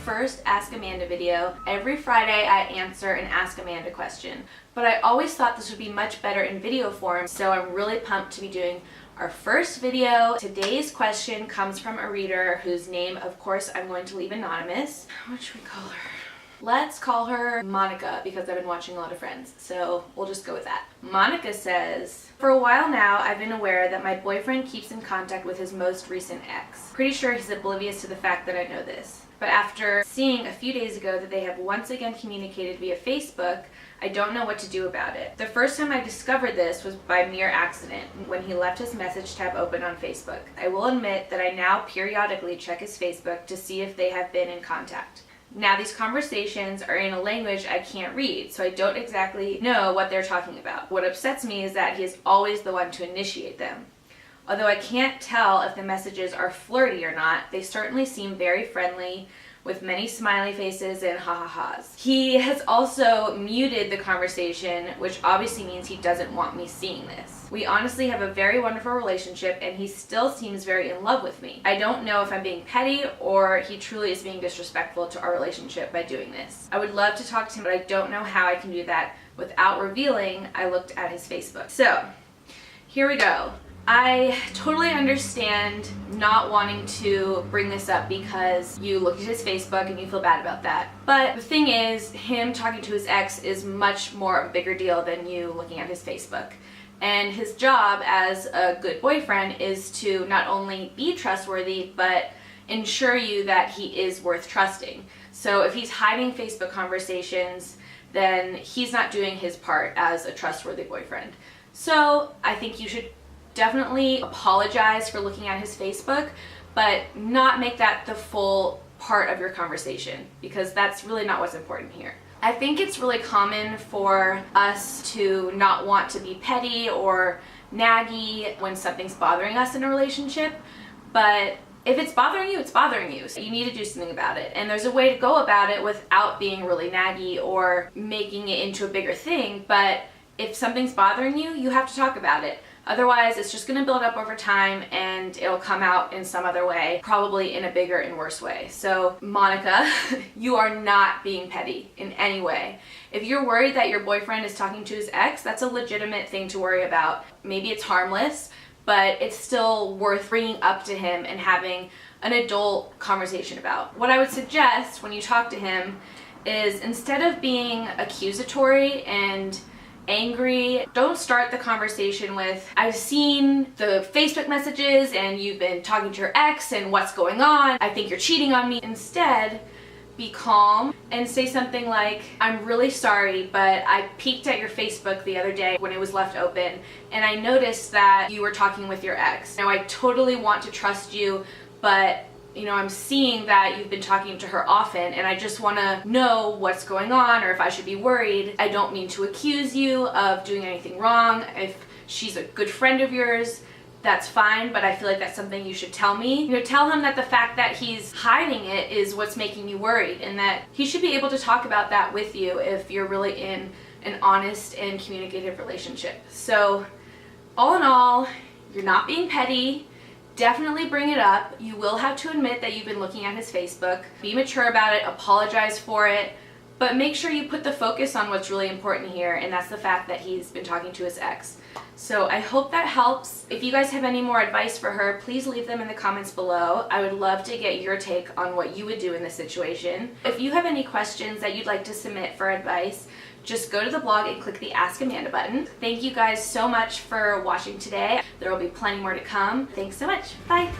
first Ask Amanda video. Every Friday I answer an Ask Amanda question, but I always thought this would be much better in video form, so I'm really pumped to be doing our first video. Today's question comes from a reader whose name, of course, I'm going to leave anonymous. What should we call her? Let's call her Monica because I've been watching a lot of Friends, so we'll just go with that. Monica says, for a while now, I've been aware that my boyfriend keeps in contact with his most recent ex. Pretty sure he's oblivious to the fact that I know this. But after seeing a few days ago that they have once again communicated via Facebook, I don't know what to do about it. The first time I discovered this was by mere accident, when he left his message tab open on Facebook. I will admit that I now periodically check his Facebook to see if they have been in contact. Now these conversations are in a language I can't read, so I don't exactly know what they're talking about. What upsets me is that he is always the one to initiate them. Although I can't tell if the messages are flirty or not, they certainly seem very friendly, with many smiley faces and ha-ha-has. He has also muted the conversation, which obviously means he doesn't want me seeing this. We honestly have a very wonderful relationship and he still seems very in love with me. I don't know if I'm being petty or he truly is being disrespectful to our relationship by doing this. I would love to talk to him, but I don't know how I can do that without revealing I looked at his Facebook. So, here we go. I totally understand not wanting to bring this up because you looked at his Facebook and you feel bad about that. But the thing is, him talking to his ex is much more a bigger deal than you looking at his Facebook. And his job as a good boyfriend is to not only be trustworthy, but ensure you that he is worth trusting. So if he's hiding Facebook conversations, then he's not doing his part as a trustworthy boyfriend. So I think you should definitely apologize for looking at his Facebook, but not make that the full part of your conversation, because that's really not what's important here. I think it's really common for us to not want to be petty or naggy when something's bothering us in a relationship, but if it's bothering you, it's bothering you. So you need to do something about it. And there's a way to go about it without being really naggy or making it into a bigger thing, but if something's bothering you, you have to talk about it. Otherwise, it's just going to build up over time and it'll come out in some other way, probably in a bigger and worse way. So, Monica, you are not being petty in any way. If you're worried that your boyfriend is talking to his ex, that's a legitimate thing to worry about. Maybe it's harmless, but it's still worth bringing up to him and having an adult conversation about. What I would suggest when you talk to him is, instead of being accusatory and angry, don't start the conversation with, I've seen the Facebook messages and you've been talking to your ex and what's going on, I think you're cheating on me. Instead, be calm and say something like, I'm really sorry, but I peeked at your Facebook the other day when it was left open and I noticed that you were talking with your ex. Now I totally want to trust you, but I'm seeing that you've been talking to her often and I just want to know what's going on or if I should be worried. I don't mean to accuse you of doing anything wrong. If she's a good friend of yours, that's fine, but I feel like that's something you should tell me. Tell him that the fact that he's hiding it is what's making you worried and that he should be able to talk about that with you if you're really in an honest and communicative relationship. So, all in all, you're not being petty. Definitely bring it up. You will have to admit that you've been looking at his Facebook. Be mature about it, apologize for it, but make sure you put the focus on what's really important here, and that's the fact that he's been talking to his ex. So I hope that helps. If you guys have any more advice for her, please leave them in the comments below. I would love to get your take on what you would do in this situation. If you have any questions that you'd like to submit for advice, just go to the blog and click the Ask Amanda button. Thank you guys so much for watching today. There will be plenty more to come. Thanks so much. Bye.